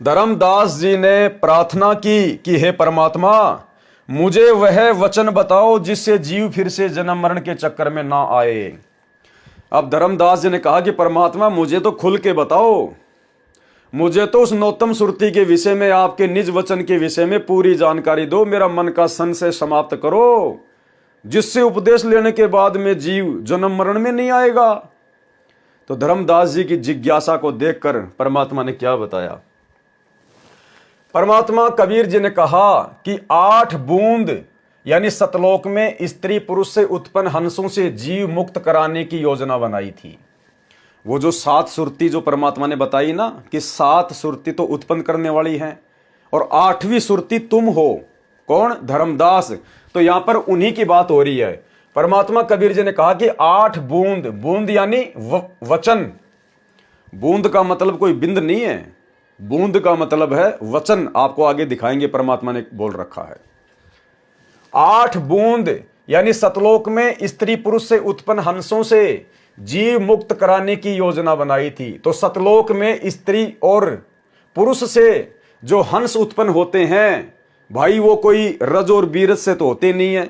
धर्मदास जी ने प्रार्थना की कि हे परमात्मा, मुझे वह वचन बताओ जिससे जीव फिर से जन्म मरण के चक्कर में ना आए। अब धर्मदास जी ने कहा कि परमात्मा, मुझे तो खुल के बताओ, मुझे तो उस नौतम सुरति के विषय में, आपके निज वचन के विषय में पूरी जानकारी दो। मेरा मन का संशय समाप्त करो, जिससे उपदेश लेने के बाद में जीव जन्म मरण में नहीं आएगा। तो धर्मदास जी की जिज्ञासा को देखकर परमात्मा ने क्या बताया। परमात्मा कबीर जी ने कहा कि 8 बूंद यानी सतलोक में स्त्री पुरुष से उत्पन्न हंसों से जीव मुक्त कराने की योजना बनाई थी। वो जो 7 सुरती जो परमात्मा ने बताई ना कि 7 सुरती तो उत्पन्न करने वाली हैं और 8वीं सुरती तुम हो। कौन? धर्मदास। तो यहां पर उन्हीं की बात हो रही है। परमात्मा कबीर जी ने कहा कि 8 बूंद, बूंद यानी वचन। बूंद का मतलब कोई बिंद नहीं है, बूंद का मतलब है वचन। आपको आगे दिखाएंगे, परमात्मा ने बोल रखा है 8 बूंद यानी सतलोक में स्त्री पुरुष से उत्पन्न हंसों से जीव मुक्त कराने की योजना बनाई थी। तो सतलोक में स्त्री और पुरुष से जो हंस उत्पन्न होते हैं भाई, वो कोई रज और बीरज से तो होते नहीं है,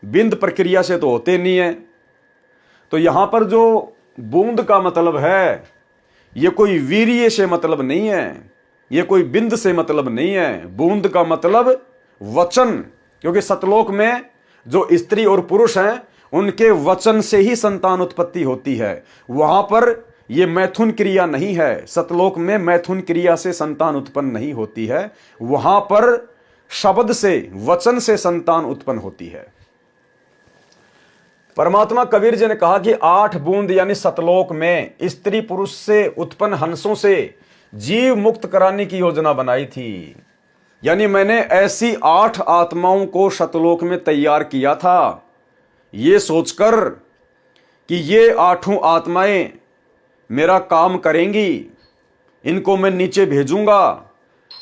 बिंद प्रक्रिया से तो होते नहीं है। तो यहां पर जो बूंद का मतलब है, ये कोई वीर्य से मतलब नहीं है, ये कोई बिंद से मतलब नहीं है। बूंद का मतलब वचन, क्योंकि सतलोक में जो स्त्री और पुरुष हैं उनके वचन से ही संतान उत्पत्ति होती है। वहां पर यह मैथुन क्रिया नहीं है। सतलोक में मैथुन क्रिया से संतान उत्पन्न नहीं होती है, वहां पर शब्द से, वचन से संतान उत्पन्न होती है। परमात्मा कबीर जी ने कहा कि 8 बूंद यानी सतलोक में स्त्री पुरुष से उत्पन्न हंसों से जीव मुक्त कराने की योजना बनाई थी। यानी मैंने ऐसी 8 आत्माओं को सतलोक में तैयार किया था, ये सोचकर कि ये 8 आत्माएं मेरा काम करेंगी, इनको मैं नीचे भेजूंगा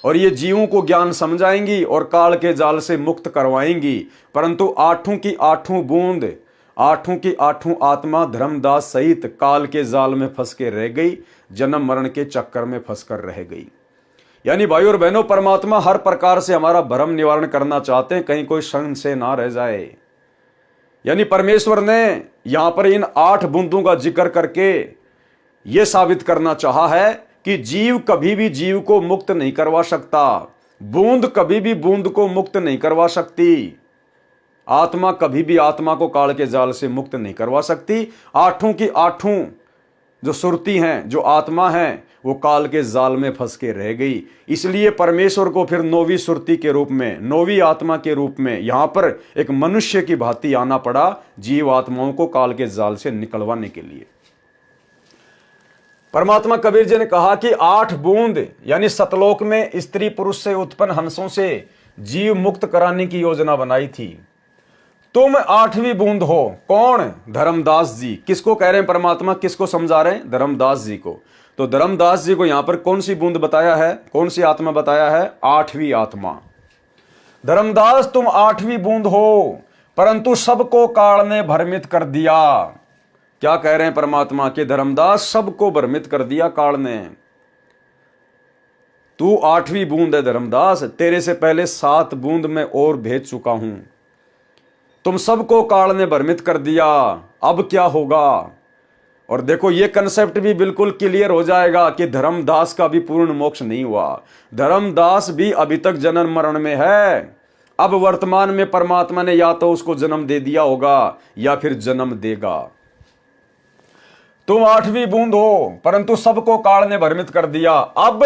और ये जीवों को ज्ञान समझाएंगी और काल के जाल से मुक्त करवाएंगी। परंतु 8 की 8 बूंद, 8 की 8 आत्मा धर्मदास सहित काल के जाल में फंस के रह गई, जन्म मरण के चक्कर में फंसकर रह गई। यानी भाई और बहनों, परमात्मा हर प्रकार से हमारा भ्रम निवारण करना चाहते हैं, कहीं कोई संशय ना रह जाए। यानी परमेश्वर ने यहां पर इन 8 बूंदों का जिक्र करके यह साबित करना चाहा है कि जीव कभी भी जीव को मुक्त नहीं करवा सकता, बूंद कभी भी बूंद को मुक्त नहीं करवा सकती, आत्मा कभी भी आत्मा को काल के जाल से मुक्त नहीं करवा सकती। 8 की 8 जो सुरती हैं, जो आत्मा हैं, वो काल के जाल में फंस के रह गई। इसलिए परमेश्वर को फिर 9वीं सुरती के रूप में, 9वीं आत्मा के रूप में यहां पर एक मनुष्य की भांति आना पड़ा, जीव आत्माओं को काल के जाल से निकलवाने के लिए। परमात्मा कबीर जी ने कहा कि 8 बूंद यानी सतलोक में स्त्री पुरुष से उत्पन्न हंसों से जीव मुक्त कराने की योजना बनाई थी। तुम 8वीं बूंद हो। कौन? धर्मदास जी। किसको कह रहे हैं परमात्मा, किसको समझा रहे हैं? धर्मदास जी को। तो धर्मदास जी को यहां पर कौन सी बूंद बताया है, कौन सी आत्मा बताया है? 8वीं आत्मा। धर्मदास, तुम 8वीं बूंद हो, परंतु सबको काल ने भ्रमित कर दिया। क्या कह रहे हैं परमात्मा के? धर्मदास, सबको भ्रमित कर दिया काल ने। तू 8वीं बूंद है धर्मदास, तेरे से पहले 7 बूंद मैं और भेज चुका हूं। तुम सबको काल ने भ्रमित कर दिया, अब क्या होगा? और देखो, ये कंसेप्ट भी बिल्कुल क्लियर हो जाएगा कि धर्मदास का भी पूर्ण मोक्ष नहीं हुआ। धर्मदास भी अभी तक जन्म मरण में है। अब वर्तमान में परमात्मा ने या तो उसको जन्म दे दिया होगा या फिर जन्म देगा। तुम 8वीं बूंद हो, परंतु सबको काल ने भ्रमित कर दिया। अब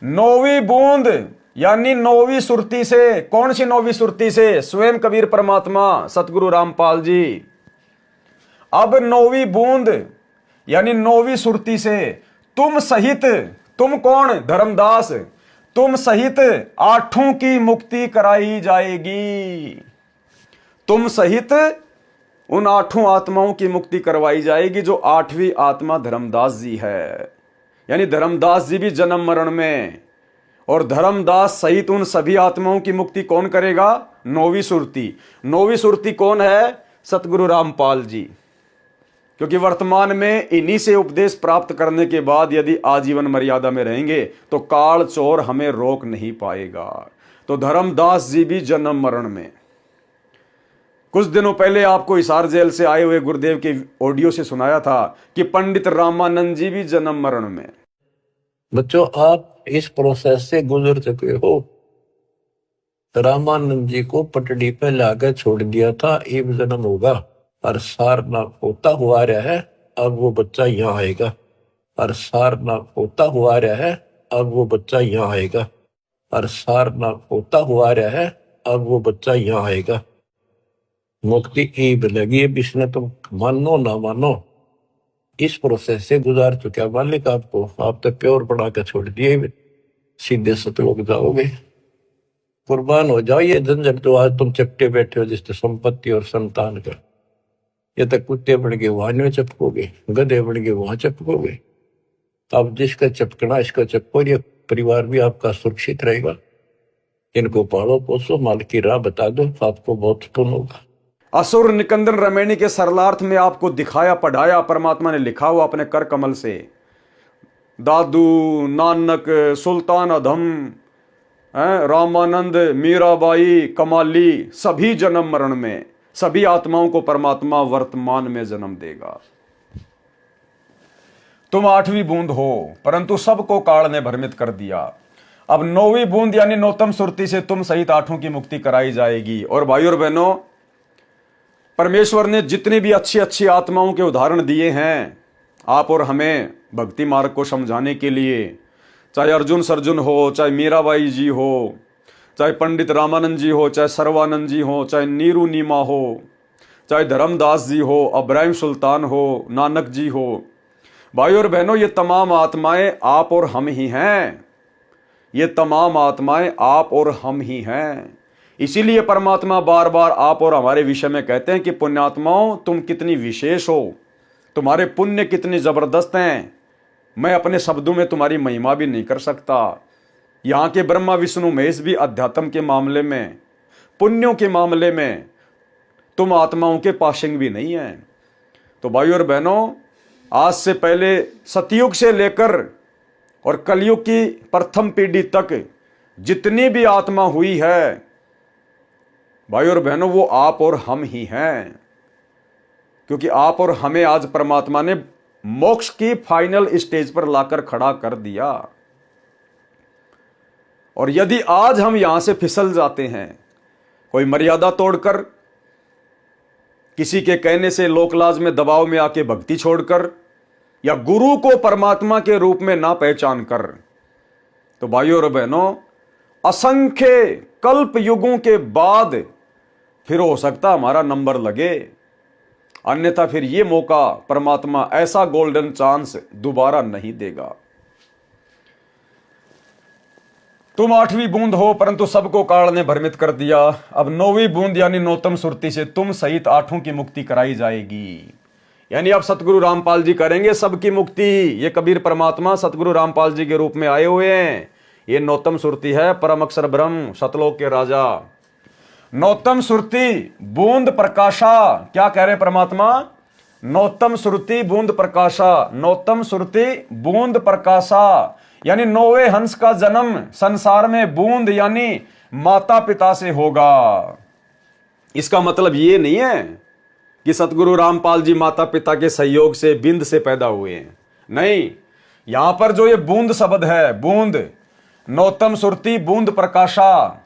9वीं बूंद यानी 9वीं सुरती से। कौन सी 9वीं सुरती से? स्वयं कबीर परमात्मा सतगुरु रामपाल जी। अब 9वीं बूंद यानी 9वीं सुरती से तुम सहित, तुम कौन? धर्मदास, तुम सहित 8 की मुक्ति कराई जाएगी। तुम सहित उन 8 आत्माओं की मुक्ति करवाई जाएगी जो 8वीं आत्मा धर्मदास जी है। यानी धर्मदास जी भी जन्म मरण में, और धर्मदास सहित उन सभी आत्माओं की मुक्ति कौन करेगा? 9वीं सुरती। 9वीं सुरती कौन है? सतगुरु रामपाल जी। क्योंकि वर्तमान में इन्हीं से उपदेश प्राप्त करने के बाद यदि आजीवन मर्यादा में रहेंगे तो काल चोर हमें रोक नहीं पाएगा। तो धर्मदास जी भी जन्म मरण में। कुछ दिनों पहले आपको हिसार जेल से आए हुए गुरुदेव के ऑडियो से सुनाया था कि पंडित रामानंद जी भी जन्म मरण में। बच्चों, आप इस प्रोसेस से गुजर चुके हो। रामानंद जी को पटड़ी पे लाकर छोड़ दिया था, एक जन्म होगा और सारनाथ होता हुआ रहा है, अब वो बच्चा यहाँ आएगा। और सारनाथ होता हुआ रहा है, अब वो बच्चा यहाँ आएगा। और सारनाथ होता हुआ रहा है, अब वो बच्चा यहाँ आएगा। मुक्ति की लगी है, इसने तुम मानो ना मानो इस प्रोसेस से गुजार चुका मालिक आपको। आप तो प्योर बना के छोड़ दिए, सीधे सतलोक जाओगे। कुर्बान हो जाओ ये झंझट तो आज तुम चपटे बैठे हो जिससे संपत्ति और संतान का। ये तक कुत्ते बन के वहां नहीं चपकोगे, गधे बन के वहां चपकोगे। अब जिसका चपकना इसका चपको, ये परिवार भी आपका सुरक्षित रहेगा। इनको पालो पोसो, माल की राह बता दो, आपको बहुत सुकून होगा। असुर निकंदन रमैनी के सरलार्थ में आपको दिखाया पढ़ाया परमात्मा ने लिखा हुआ अपने कर कमल से। दादू, नानक, सुल्तान अधम, रामानंद, मीराबाई, कमाली, सभी जन्म मरण में, सभी आत्माओं को परमात्मा वर्तमान में जन्म देगा। तुम 8वीं बूंद हो परंतु सबको काल ने भ्रमित कर दिया। अब 9वीं बूंद यानी नौतम सुरति से तुम सहित 8 की मुक्ति कराई जाएगी। और भाइयों और बहनों, परमेश्वर ने जितनी भी अच्छी अच्छी आत्माओं के उदाहरण दिए हैं आप और हमें भक्ति मार्ग को समझाने के लिए, चाहे अर्जुन सर्जुन हो, चाहे मीराबाई जी हो, चाहे पंडित रामानंद जी हो, चाहे सर्वानंद जी हो, चाहे नीरू नीमा हो, चाहे धर्मदास जी हो, इब्राहिम सुल्तान हो, नानक जी हो, भाइयों और बहनों, ये तमाम आत्माएं आप और हम ही हैं। ये तमाम आत्माएं आप और हम ही हैं। इसीलिए परमात्मा बार बार आप और हमारे विषय में कहते हैं कि पुण्यात्माओं, तुम कितनी विशेष हो, तुम्हारे पुण्य कितने जबरदस्त हैं, मैं अपने शब्दों में तुम्हारी महिमा भी नहीं कर सकता। यहाँ के ब्रह्मा विष्णु महेश भी अध्यात्म के मामले में, पुण्यों के मामले में तुम आत्माओं के पाशिंग भी नहीं है। तो भाइयों और बहनों, आज से पहले सतयुग से लेकर और कलयुग की प्रथम पीढ़ी तक जितनी भी आत्मा हुई है भाइयों और बहनों, वो आप और हम ही हैं। क्योंकि आप और हमें आज परमात्मा ने मोक्ष की फाइनल स्टेज पर लाकर खड़ा कर दिया। और यदि आज हम यहां से फिसल जाते हैं, कोई मर्यादा तोड़कर, किसी के कहने से लोकलाज में दबाव में आके भक्ति छोड़कर, या गुरु को परमात्मा के रूप में ना पहचान कर, तो भाइयों और बहनों, असंख्य कल्प युगों के बाद फिर हो सकता हमारा नंबर लगे। अन्यथा फिर ये मौका परमात्मा, ऐसा गोल्डन चांस दोबारा नहीं देगा। तुम 8वीं बूंद हो परंतु सबको काल ने भ्रमित कर दिया। अब 9वीं बूंद यानी नौतम सुरति से तुम सहित 8 की मुक्ति कराई जाएगी। यानी अब सतगुरु रामपाल जी करेंगे सबकी मुक्ति। ये कबीर परमात्मा सतगुरु रामपाल जी के रूप में आए हुए हैं। ये नौतम सुरति है, परम अक्षर ब्रह्म, सतलोक के राजा। नौतम सुरति बूंद प्रकाशा, क्या कह रहे परमात्मा? नौतम सुरति बूंद प्रकाशा, नौतम सुरति बूंद प्रकाशा, यानी 9वें हंस का जन्म संसार में बूंद यानी माता पिता से होगा। इसका मतलब ये नहीं है कि सतगुरु रामपाल जी माता पिता के सहयोग से बिंद से पैदा हुए हैं, नहीं। यहां पर जो ये बूंद शब्द है, बूंद, नौतम सुरति बूंद प्रकाशा,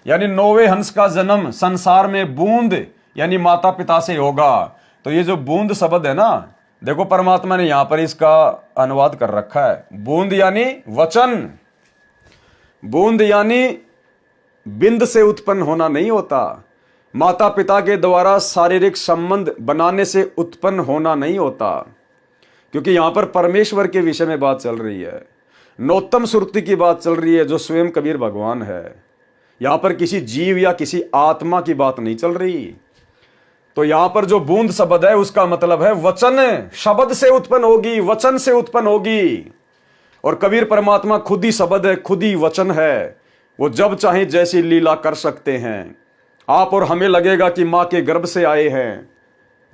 यानी 9वें हंस का जन्म संसार में बूंद यानी माता पिता से होगा। तो ये जो बूंद शब्द है ना, देखो परमात्मा ने यहां पर इसका अनुवाद कर रखा है। बूंद यानी वचन, बूंद यानी बिंद से उत्पन्न होना नहीं होता, माता पिता के द्वारा शारीरिक संबंध बनाने से उत्पन्न होना नहीं होता, क्योंकि यहां पर परमेश्वर के विषय में बात चल रही है, नौतम सुरति की बात चल रही है, जो स्वयं कबीर भगवान है। यहां पर किसी जीव या किसी आत्मा की बात नहीं चल रही। तो यहां पर जो बूंद शब्द है उसका मतलब है वचन, शब्द से उत्पन्न होगी, वचन से उत्पन्न होगी। और कबीर परमात्मा खुद ही शब्द है, खुद ही वचन है। वो जब चाहे जैसी लीला कर सकते हैं। आप और हमें लगेगा कि मां के गर्भ से आए हैं,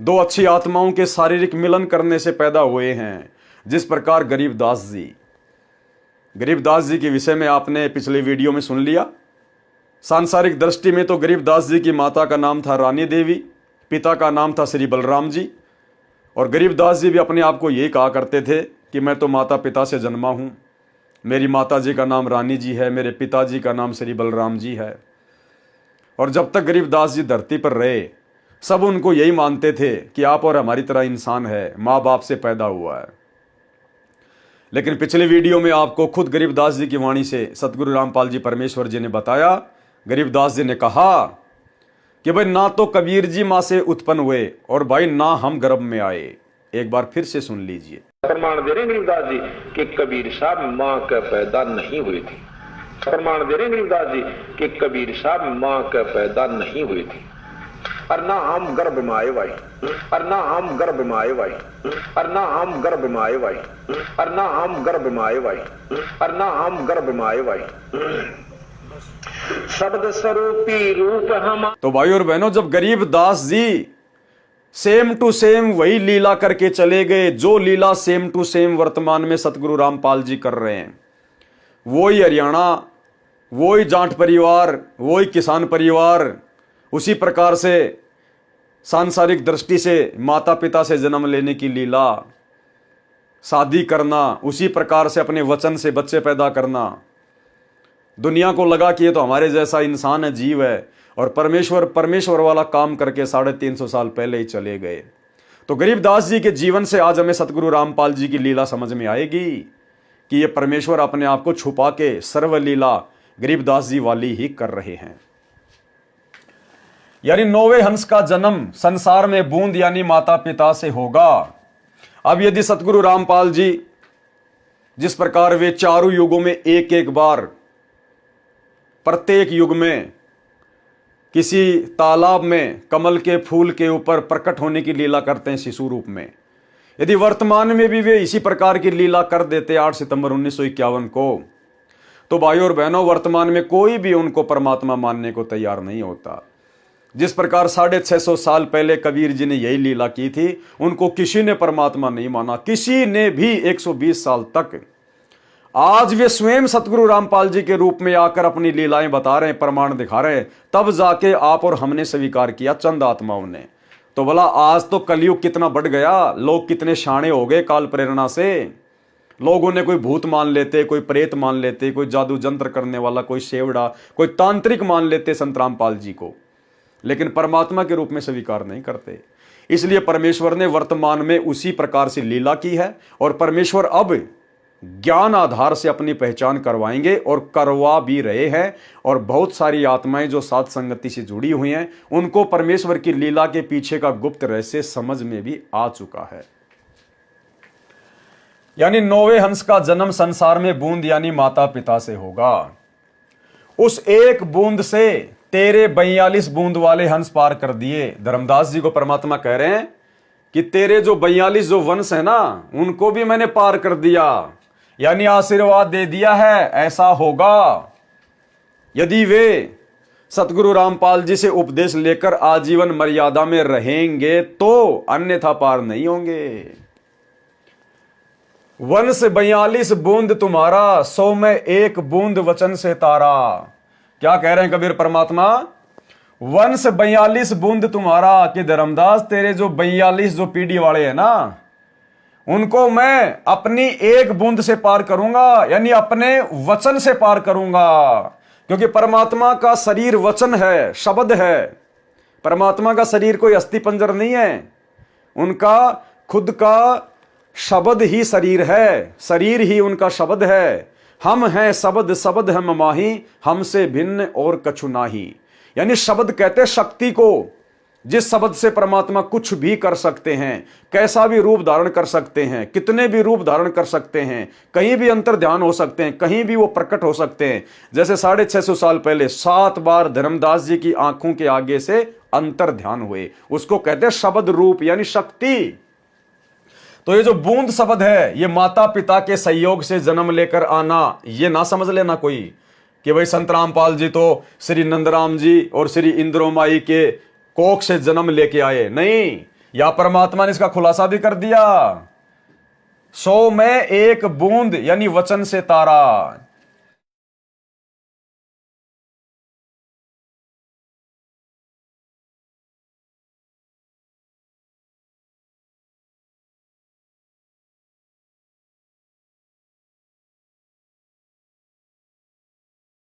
दो अच्छी आत्माओं के शारीरिक मिलन करने से पैदा हुए हैं। जिस प्रकार गरीबदास जी के विषय में आपने पिछले वीडियो में सुन लिया। सांसारिक दृष्टि में तो गरीबदास जी की माता का नाम था रानी देवी, पिता का नाम था श्री बलराम जी। और गरीबदास जी भी अपने आप को यही कहा करते थे कि मैं तो माता पिता से जन्मा हूँ, मेरी माता जी का नाम रानी जी है, मेरे पिताजी का नाम श्री बलराम जी है। और जब तक गरीबदास जी धरती पर रहे, सब उनको यही मानते थे कि आप और हमारी तरह इंसान है, माँ बाप से पैदा हुआ है। लेकिन पिछले वीडियो में आपको खुद गरीबदास जी की वाणी से सतगुरु रामपाल जी परमेश्वर जी ने बताया। गरीबदास जी ने कहा कि भाई ना तो कबीर जी माँ से उत्पन्न हुए और भाई ना हम गर्भ में आए। एक बार फिर से सुन लीजिए। प्रमाण दे रहे गरीबदास जी कि कबीर साहब माँ का पैदा नहीं हुए थे। प्रमाण दे रहे गरीबदास जी कि कबीर साहब माँ का पैदा नहीं हुए थे। और ना हम गर्भ में आए भाई, और ना हम गर्भ में आए भाई, और ना हम गर्भ में आए भाई, और ना हम गर्भ में आए भाई, और ना हम गर्भ में आए भाई। शब्द स्वरूपी रूप हम। तो भाई और बहनों, जब Garibdas ji same to same वही लीला करके चले गए, जो लीला सेम टू सेम वर्तमान में सतगुरु रामपाल जी कर रहे हैं, वही हरियाणा, वही जाट परिवार, वही किसान परिवार, उसी प्रकार से सांसारिक दृष्टि से माता पिता से जन्म लेने की लीला, शादी करना, उसी प्रकार से अपने वचन से बच्चे पैदा करना। दुनिया को लगा कि ये तो हमारे जैसा इंसान है, जीव है, और परमेश्वर वाला काम करके 350 साल पहले ही चले गए। तो गरीबदास जी के जीवन से आज हमें सतगुरु रामपाल जी की लीला समझ में आएगी कि ये परमेश्वर अपने आप को छुपा के सर्वलीला गरीबदास जी वाली ही कर रहे हैं। यानी 9वें हंस का जन्म संसार में बूंद यानी माता पिता से होगा। अब यदि सतगुरु रामपाल जी जिस प्रकार वे चारों युगों में एक एक बार, प्रत्येक युग में किसी तालाब में कमल के फूल के ऊपर प्रकट होने की लीला करते हैं शिशु रूप में, यदि वर्तमान में भी वे इसी प्रकार की लीला कर देते 8 सितंबर 1951 को, तो भाइयों और बहनों, वर्तमान में कोई भी उनको परमात्मा मानने को तैयार नहीं होता। जिस प्रकार 650 साल पहले कबीर जी ने यही लीला की थी, उनको किसी ने परमात्मा नहीं माना, किसी ने भी 120 साल तक। आज वे स्वयं सतगुरु रामपाल जी के रूप में आकर अपनी लीलाएं बता रहे हैं, प्रमाण दिखा रहे हैं, तब जाके आप और हमने स्वीकार किया, चंद आत्माओं ने। तो भला आज तो कलयुग कितना बढ़ गया, लोग कितने शाणे हो गए काल प्रेरणा से। लोगों ने कोई भूत मान लेते, कोई प्रेत मान लेते, कोई जादू जंत्र करने वाला, कोई सेवड़ा, कोई तांत्रिक मान लेते संत रामपाल जी को, लेकिन परमात्मा के रूप में स्वीकार नहीं करते। इसलिए परमेश्वर ने वर्तमान में उसी प्रकार से लीला की है, और परमेश्वर अब ज्ञान आधार से अपनी पहचान करवाएंगे और करवा भी रहे हैं। और बहुत सारी आत्माएं जो साथ संगति से जुड़ी हुई हैं, उनको परमेश्वर की लीला के पीछे का गुप्त रहस्य समझ में भी आ चुका है। यानी 9वें हंस का जन्म संसार में बूंद यानी माता पिता से होगा। उस एक बूंद से तेरे 42 बूंद वाले हंस पार कर दिए। धर्मदास जी को परमात्मा कह रहे हैं कि तेरे जो 42 जो वंश है ना, उनको भी मैंने पार कर दिया, यानी आशीर्वाद दे दिया है, ऐसा होगा यदि वे सतगुरु रामपाल जी से उपदेश लेकर आजीवन मर्यादा में रहेंगे, तो अन्यथा पार नहीं होंगे। वंश 42 बूंद तुम्हारा, 100 में 1 बूंद वचन से तारा। क्या कह रहे हैं कबीर परमात्मा? वंश 42 बूंद तुम्हारा, कि धर्मदास तेरे जो 42 जो पीढ़ी वाले हैं ना, उनको मैं अपनी 1 बूंद से पार करूंगा, यानी अपने वचन से पार करूंगा। क्योंकि परमात्मा का शरीर वचन है, शब्द है। परमात्मा का शरीर कोई अस्थि पंजर नहीं है, उनका खुद का शब्द ही शरीर है, शरीर ही उनका शब्द है। हम हैं शब्द, शब्द है ममाही, हमसे भिन्न और कछु नाही। यानी शब्द कहते शक्ति को, जिस शब्द से परमात्मा कुछ भी कर सकते हैं, कैसा भी रूप धारण कर सकते हैं, कितने भी रूप धारण कर सकते हैं, कहीं भी अंतर ध्यान हो सकते हैं, कहीं भी वो प्रकट हो सकते हैं। जैसे 650 साल पहले 7 बार धर्मदास जी की आंखों के आगे से अंतर ध्यान हुए, उसको कहते हैं शब्द रूप यानी शक्ति। तो ये जो बूंद शब्द है, ये माता पिता के सहयोग से जन्म लेकर आना, ये ना समझ लेना कोई कि भाई संत रामपाल जी तो श्री नंदराम जी और श्री इंद्रोमाई के कोख से जन्म लेके आए। नहीं, या परमात्मा ने इसका खुलासा भी कर दिया, 100 में एक बूंद यानी वचन से तारा।